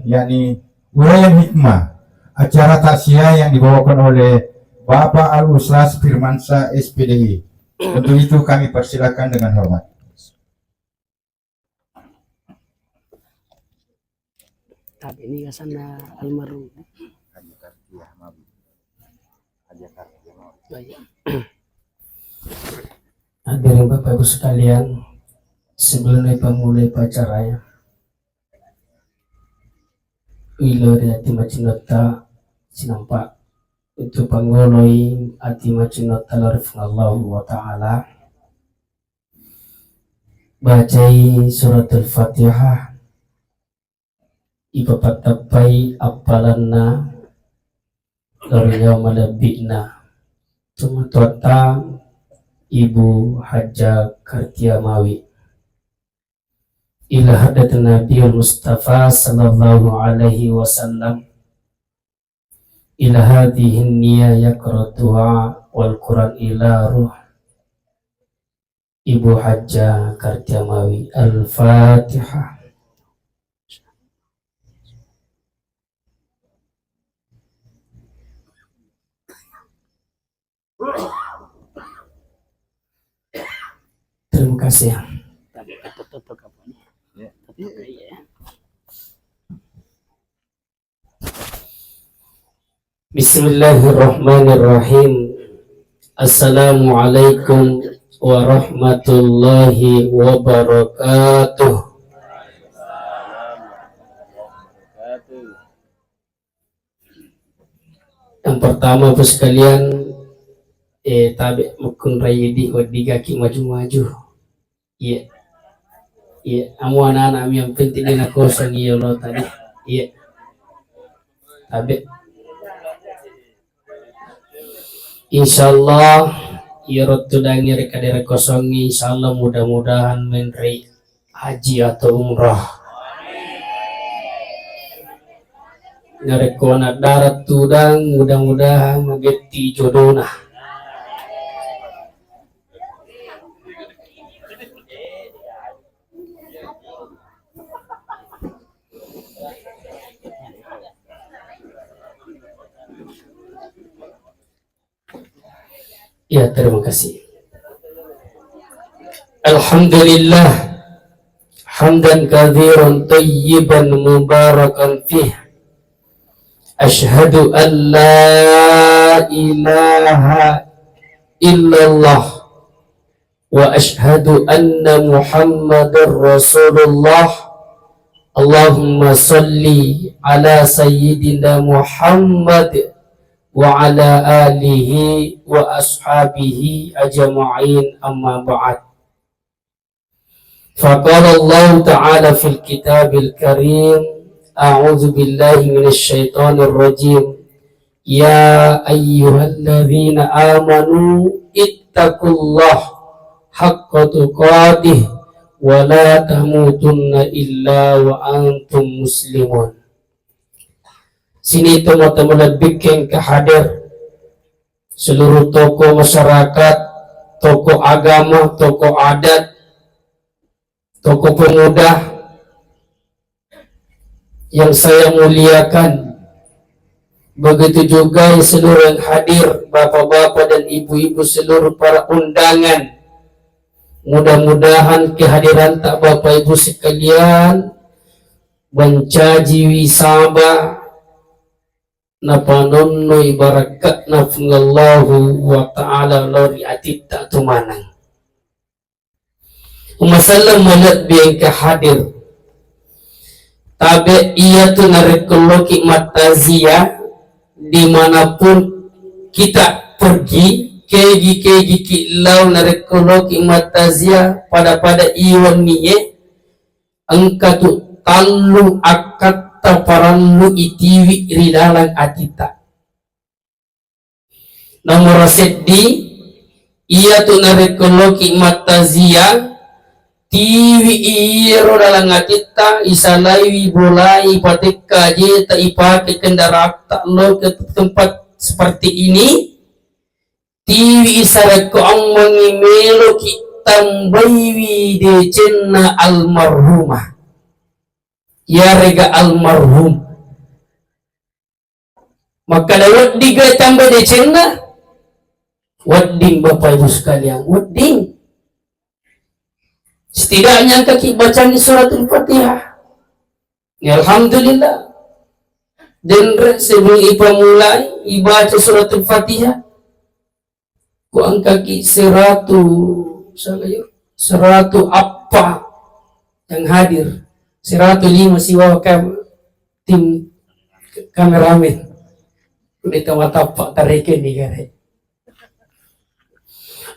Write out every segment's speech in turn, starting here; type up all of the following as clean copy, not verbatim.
yakni Uraian Hikmah, acara takziah yang dibawakan oleh Bapak Al-Ustaz Firmansyah SPDI. Untuk itu kami persilakan dengan hormat. Tapi ini kasana almarhum. Hadirin Bapak Ibu sekalian, sebelum mulai acaranya, ilori ati macinota sinampak itu pangoloi ati macinota larifnallahu wa ta'ala bacai suratul Fatihah ipapatapai apalanna lorinya malabikna tumutota Ibu Hajjah Kartiamawi ila hadat Nabiul Mustafa sallallahu alaihi wasallam ila hadhihi niyya yaqra du'a wal Quran ila ruh Ibu Hajjah Kartiamawi. Al-Fatihah. Terima kasih. Bismillahirrahmanirrahim. Assalamualaikum warahmatullahi wabarakatuh. Yang pertama Bapak sekalian, tabi mukun rayidi wadiga ki maju-maju. Iya. Iya, amu anak-anak yang penting na kosong iya lo tadi. Iya. Tabi. Insyaallah iya rotu dangi rekadera kosong insyaallah mudah-mudahan menri haji atau umrah. Narekona darat tudang mudah-mudahan mageti jodohna. Ya, terima kasih. Alhamdulillah hamdan katsiran thayyiban mubarakan fih. Asyhadu an la ilaha illallah wa asyhadu anna Muhammadar Rasulullah. Allahumma salli ala sayyidina Muhammad wa ala alihi wa ashabihi ajma'in, amma ba'd. Faqala Allah ta'ala fil kitabil karim, a'udzu billahi minasy syaithanir rajim, ya ayyuhalladzina amanu ittaqullah haqqa tuqatih wa la tamutunna illa wa antum muslimun. Sini teman-teman bikin kehadir seluruh tokoh masyarakat, tokoh agama, tokoh adat, tokoh pemuda yang saya muliakan. Begitu juga yang seluruh yang hadir, bapak-bapak dan ibu-ibu, seluruh para undangan. Mudah-mudahan kehadiran tak bapak ibu sekalian mencaji wisaba napanonno ibarakat nafungallahu wa ta'ala lori atita tumanang umasallam manat biang kehadir tabe iya tu narekoloki matazia dimanapun kita pergi keji kilau narekoloki matazia pada iwan niye angka tu talu akad taparanlu itiwi ridalang atita. Nomor seddi iya tu narekoloki matazia tiwi iro dalang atita isalaiwi bolai patika jeta ipake kendaraan tak lo ke tempat seperti ini tiwi isareko ang mangimelo kitang baywi de cenna almarhumah ya rega almarhum. Maka dawat diga tambah de cenna wadding Bapak Ibu sekalian, wadding. Setidaknya kaki bacaan suratul Fatihah. Ya, alhamdulillah. Dan sebelum ipa mulai ibaca suratul Fatihah, ku angkaki seratu apa yang hadir, 105 siwa tim kameramen. Udah tahu pak tarikin nih kan.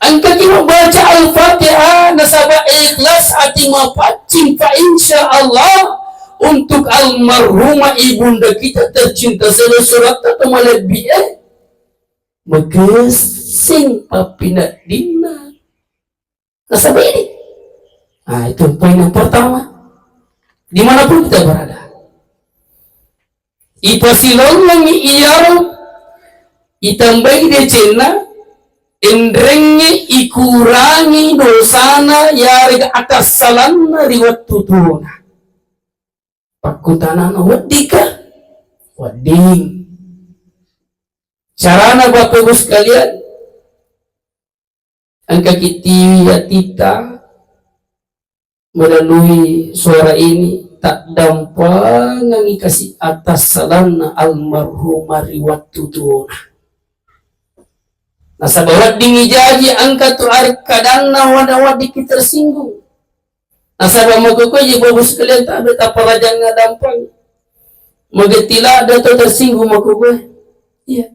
Angka kita baca Al-Fatihah nasabah ikhlas hati mapacing fa insya Allah untuk almarhumah ibunda kita tercinta selesai surat atau malabiyah magesing papina dina nasabah ini. Nah itu poin yang pertama. Dimanapun kita berada, ipasilong lang iyaro itambahi de cena endrengnya ikurangi dosana yari atas salanna riwat tutuna pakutanana wadika wadding. Carana Bapak Ibu sekalian, angka kita melalui suara ini tak dampangan kasih atas salanna almarhumah riwat tutuna. Nasabawat dingi jadi angka tu arik kadangna wadawat dikit tersinggung. Nasabah mau kau je Bapak sekalian tak ada apa rajang dampang. Magetila ada tu tersinggung mau kau. Iya.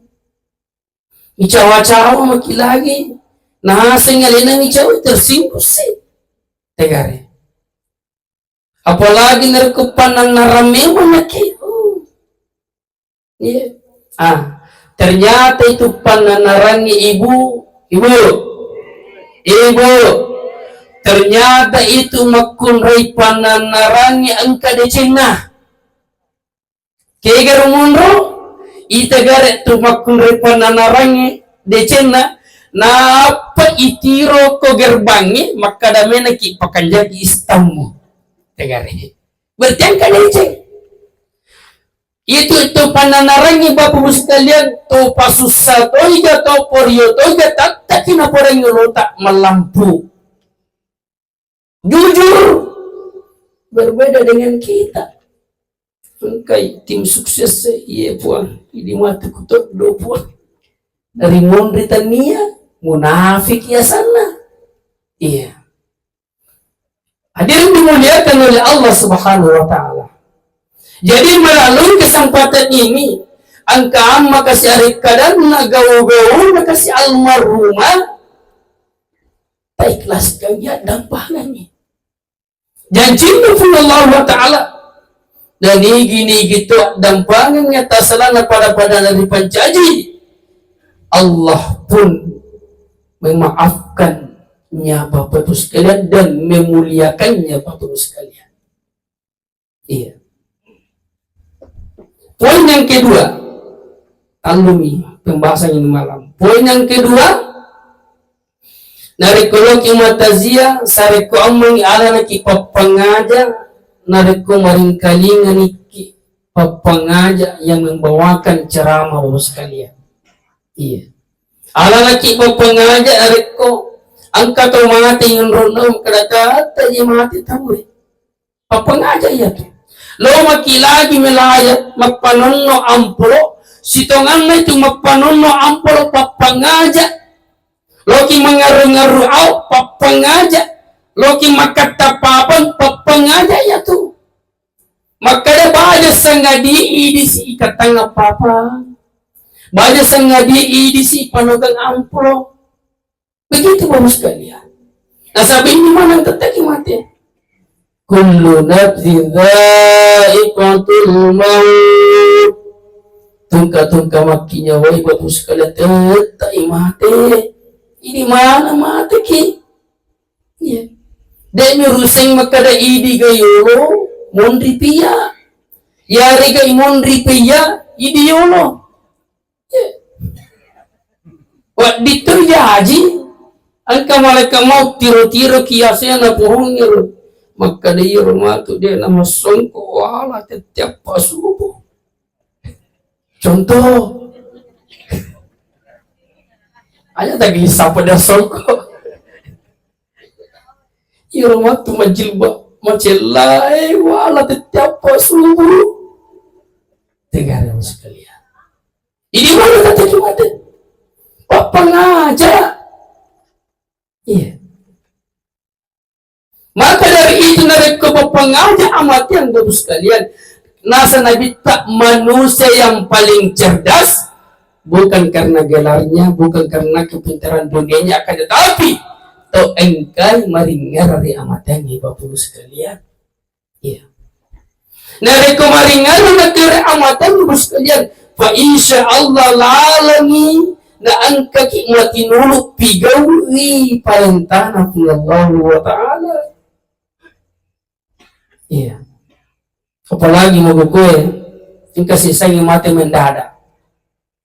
Icawa-cawa maki lagi. Nah sengalina icawa tersinggung sih. Tegare. Apalagi nerkupan ng naramewa na kayo. Yeah. Ternyata itu pananarangi ibu. Ternyata itu makunray pananarangi ang kadecena. Kaya garumunro, itagare itu makunray pananarangi decena. Na apa itiro ko gerbangi, makadame na kipakanjagi istamu. Tegari. Berarti ang kaneceng. Itu pananarangi Bapak Ibu sekalian to pasusah to iga to poryo to iga tak kinaporang tak melampu. Jujur berbeda dengan kita. Engkai tim sukses iya puan. Ini mati kutuk do puan. Dari Britania munafik ya sana. Iya. Hadirin dimuliakan oleh Allah Subhanahu wa taala. Jadi melalui kesempatan ini, angka amma kasih arik kadang nagaw-gaw kasih almarhumah, ikhlas kaya dampangannya. Dan cinta Allah taala. Dan gini gitu dampangannya tasalana pada dari pancaji. Allah pun memaafkan Bapak Ibu sekalian dan memuliakannya Bapak Ibu sekalian. Iya. Poin yang kedua, alumi pembahasan ini malam. Poin yang kedua, nariko kimatazia sareko amang alana ki papangaja, nariko maringkalingan ki papangaja yang membawakan ceramah Bapak sekalian. Iya. Alana ki papangaja nariko angka to mati yung ronom kadata yung mati tamu. Papangaja ya tu. Lo makilagi melayat magpanonno ampulo sitongan na itu magpanonno ampulo papangaja. Lo ki mangaru-ngaru au papangaja. Lo ki makatapapan papangaja ya tu. Makada baja sangadi idisi ikatang apa-apa. Baja sangadi idisi panogang ampulo. Begitu Bapak sekalian. Nah sabi ini mana yang tetap mati? Kullu nafsin dha'iqatul maut. Tungka makinya wahai Bapak sekalian tetap mati. Ini mana mati ki? Ya. Demi ruseng makada idi gayolo mondri pia. Yari gay mondri pia idi yolo. Ya. Wak ditur jaji. Angka malaikat maut tiro-tiro kiasnya na pohongnya maka dia rumah tu dia nama songko wala setiap pas subuh. Contoh, aja tak kisah pada songko. Ia rumah tu majilbab macelai wala setiap pas subuh. Dengar yang sekalian. Ini mana kata gimana? Apa ngajak? Iya. Maka dari itu dari kepengaja amat yang baru sekalian. Nasa Nabi tak manusia yang paling cerdas, bukan karena gelarnya, bukan karena kepintaran dunianya, akan tetapi to engkai maringar dari amat yang baru sekalian. Iya. Dari kemaringan dari amat yang baru sekalian. Fa insya Allah lalami na angka kikmati nuluk pigawi parentana Allah wa ta'ala. Iya. Apalagi mau gue yang kasih sayang mati mendadak.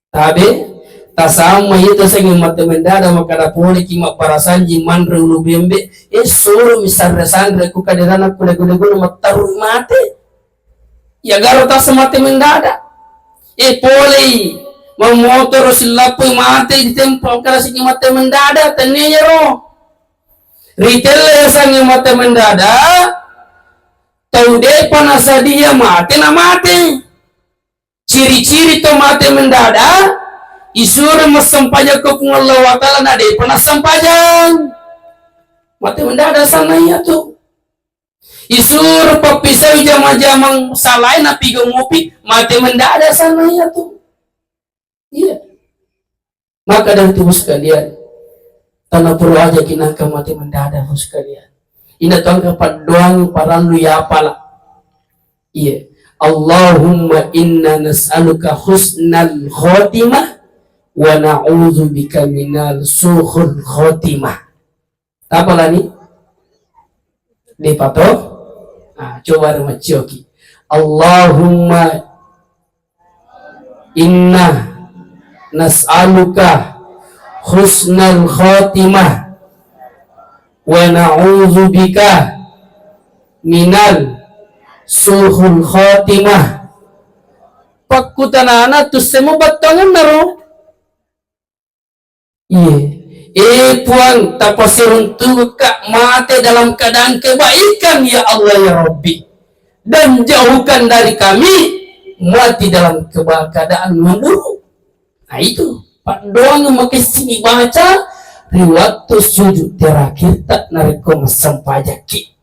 Tapi tak sama itu sayang mati mendadak maka ada boleh kima parasan jiman rulu bembe suruh misal sandra ku kaderana kule-kule nama taruh mati. Ya garo tak semati mendadak. Boleh memotor silapu mati di tempat kalau sih mati mendadak tanya roh. Retail sang mati mendadak. Tahu deh panasa dia mati na mati. Ciri-ciri to mati mendadak. Isur mesempaja ke Allah wa ta'ala na deh panas sempajang. Mati mendadak sana ya tuh. Isur papisau jamang-jamang salai na pigo ngopi mati mendadak sana ya tuh. Iya. Maka dari itu sekalian tanah perlu aja kinaka mati mendadak sekalian. Ina tuang kapat doang paran lu ya pala. Iya. Allahumma inna nas'aluka husnal khotimah wa na'udzu bika minal su'ul khotimah. Apa lagi? Di pato? Nah, coba remajoki. Allahumma inna nas'aluka husnal khotimah wa na'udzu bika minal suhul khotimah. Pakutanana tu semu batangan naro. Iya. Puang tapasirun tu kak mati dalam keadaan kebaikan ya Allah ya Rabbi. Dan jauhkan dari kami mati dalam keadaan memburuk. Nah itu Pak doang memakai sini baca riwayat sujud terakhir tak narekom sempajaki.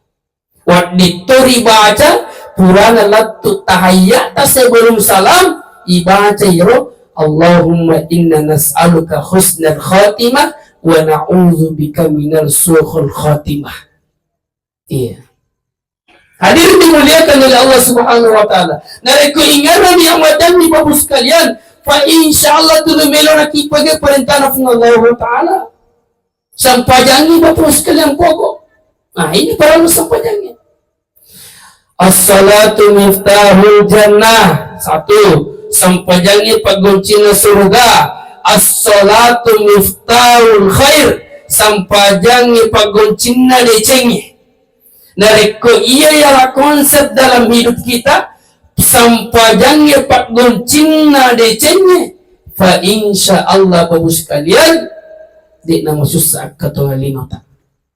Waktu tori baca purana latu tahiyat sebelum salam ibaca yaro Allahumma inna nas'aluka husnal khatimah wa na'udzu bika minal su'ul khatimah. Iya. Hadir dimuliakan oleh Allah Subhanahu wa taala. Nareku ingatan yang wadan di babu sekalian, fa insyaallah tu melona ki pagi perintah Allah taala. Sampajangi babu sekalian pokok. Nah, ini para sampajangi. As-salatu miftahul jannah. Satu, sampajangi paguncina surga. As-salatu miftahul khair. Sampajangi paguncina decengi. Nareko iya ialah konsep dalam hidup kita. Sampajangi paguncina decengi. Fa insya Allah babu sekalian. Di nama susah kata linota.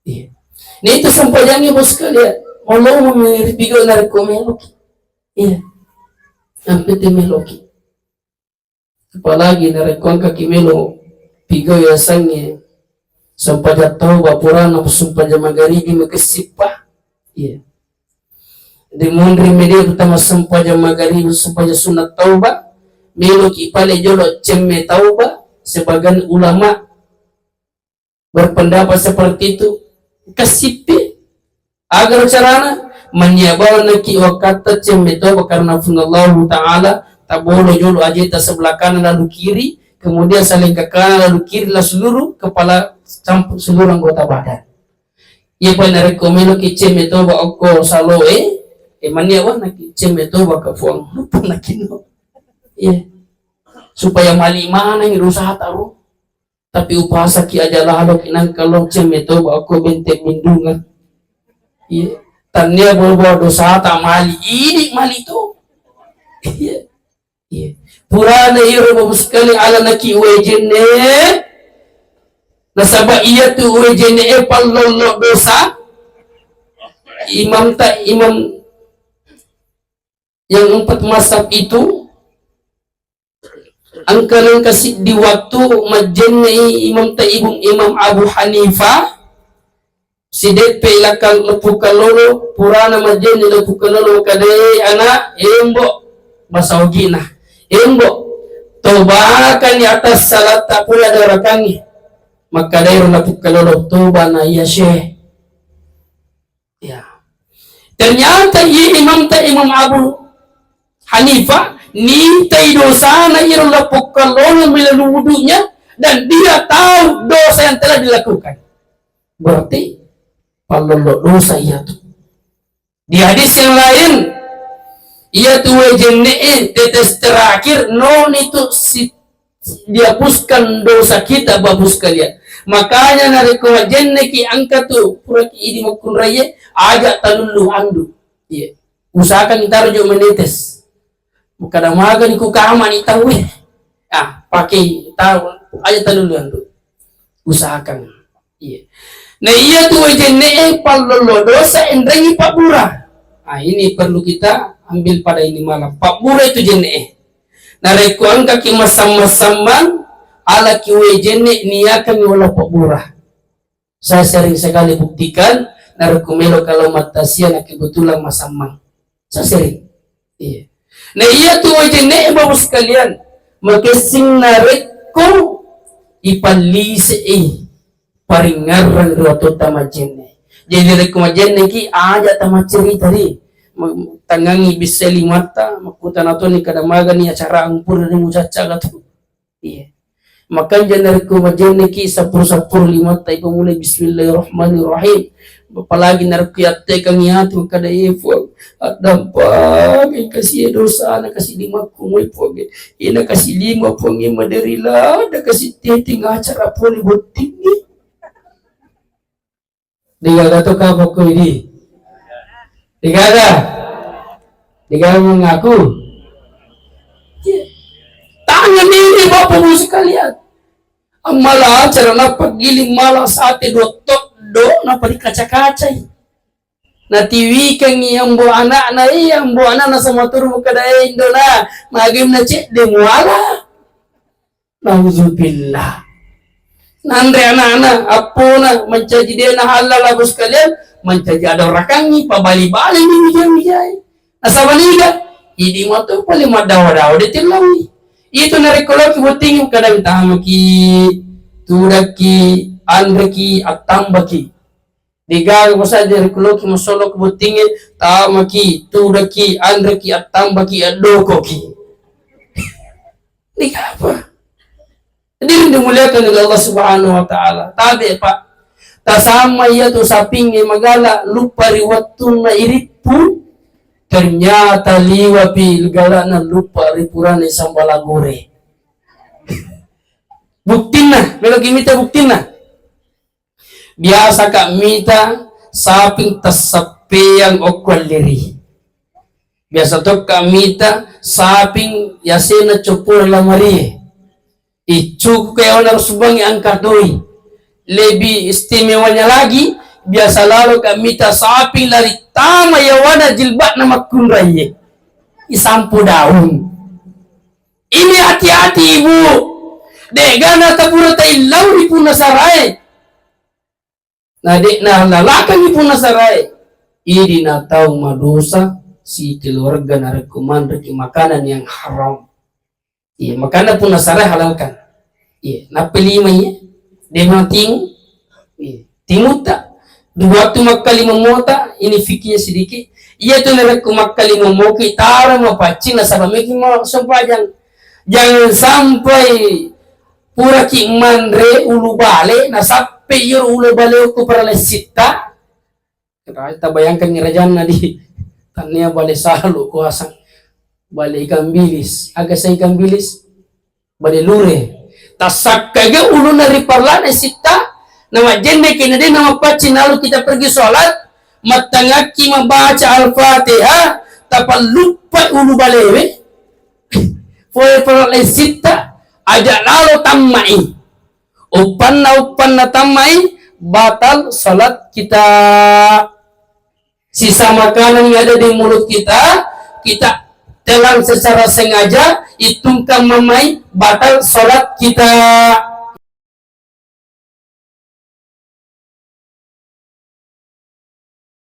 Iya. Ini itu sampajangi babu sekalian. Allah memilih pigo nareko meloki. Iya. Sampai meloki. Apalagi nareko kaki melo pigo ya sange. Sampai jatuh bapurana sampai jam magharibi makesipah. Iya. Di mundri media utama sampai jam magharibi sampai sunat taubat. Meloki pale jolo cemme taubat. Sebagian ulama berpendapat seperti itu. Kesipi. Agar carana menyabar neki wakata cemetoba karena Allah Ta'ala tak boleh julu aja sebelah kanan lalu kiri kemudian saling ke kanan lalu kiri lah seluruh kepala campur seluruh anggota badan. Ia pun rekomendo ki cemetoba oko salo mania wana ki cemetoba ke fuang lupa nakino. Iya. Supaya malimana yang rusak taruh tapi upasa ki aja lah kinang kalau cemetoba oko bente mindungan. Iya. Tanya bawa dosa tak mali ini mali tu. Iya. Iya. Purana iro bagus sekali ala naki wejene. Nasaba iya tu wejene palolo dosa. Imam yang 4 mazhab itu angkalan kasih di waktu majenne imam Abu Hanifah sidet pelakal lepukalolo purana majenne lepukalolo kadai anak embo basawgina embo tobakan di atas salat tak pula darakangi maka dari lepukalolo toba na ya syekh ya ternyata imam Abu Hanifah ni dosa na iro lepukalolo melalui wudunya dan dia tahu dosa yang telah dilakukan berarti palolo dosa ia tu. Di hadis yang lain, ia tu wajene tetes terakhir non itu dihapuskan dosa kita bagus kalian. Makanya nari ko wajene ki angka tu pura ki idi makun raya ajak talulu andu. Iya. Usahakan kita rujuk menetes. Kadang maga ni ku kama ni tahu pakai tahu ajak talulu andu. Usahakan. Iya. Nah iya tuh wajene palolo dosa endrangi Pak Bura. Nah ini perlu kita ambil pada ini malam. Pak Bura itu jene. Nah rekuan kaki masam-masaman ala ki wajene niakan wala Pak Bura. Saya sering sekali buktikan narekumelo kalau matasia na kebetulan masamang. Saya sering. Iya. Nah iya tuh wajene bagus sekalian. Makasing nareko ipalise paringaran roto tamajene. Jadi rekomajene ki aja tamaceri tadi. Tangangi bisa limata makutan atau ni kadamaga ni acara angpur ni mucaca gatu. Iya. Maka jangan rekomajene ki sapur limata ibu mulai bismillahirrahmanirrahim. Apalagi narkiyate kang yatu kada ifo at dampak kasih dosa na kasih 5 kumui po ina kasih 5 po ngi maderila da kasih teting acara po ni botingi. Digaga to ka ko ini. Digaga mengaku. Tangan ini Bapak Ibu sekalian. Malah acara na pagiling malah sate do na pari kaca-kacai. Na TV kang yang bu anak na sama turu kada indo na magim na cek de muala. Nauzubillah. Nandre anak-anak apa na mencaji dia na halal abus kalian mencaji ada rakangi pabali-bali ni mijai asabaniga idi moto pali madaw-daw de tilawi itu narekolok buting kadang tamaki turaki andreki atambaki digaga masa narekolok mosolok buting tamaki turaki andreki atambaki adokoki digapa. Jadi dimuliakan oleh Allah Subhanahu wa taala. Tabi Pak. Tasama ia tu saping magala lupa riwatun na iripu. Ternyata liwa pi gala na lupa ripurane sambalagore. Buktina, melo kimita buktina. Biasa kak mita saping tasapeyang okwaliri. Biasa to kak mita saping yasena copur lamari. Icu kaya harus subangi angkat doi. Lebih istimewanya lagi, biasa lalu kami sapi lari tama yawana jilbab nama kunraye. Isampu daun. Ini hati-hati ibu. Degana tabura tailau di punasarai. Nah dek nah lalakan di punasarai. Ini na tahu madosa si keluarga na rekomend makanan yang haram. Iya, makanan punasarai halalkan. Iya, napilima dia ting. Iya, timuta. Di waktu makali memota ini fikirnya sedikit. Iya tu nak makali memoki tara mapacing na sabameki mo sampajang. Jangan sampai pura ki mandre ulu bale na sappe yor ulu bale ko para lesita. Kita bayangkan ni rajan na di tanya bale salo ko asang bale ikan bilis. Aga sa ikan bilis bale lure. Tasak kaga ulu na riparla na sita nama jende kina de nama pacin lalu kita pergi sholat matangaki membaca Al-Fatihah tapal lupa ulu balewe foi peroleh sita ajak lalu tammai upanna tammai batal salat kita. Sisa makanan yang ada di mulut kita telan secara sengaja, itu kan mamai batal salat kita.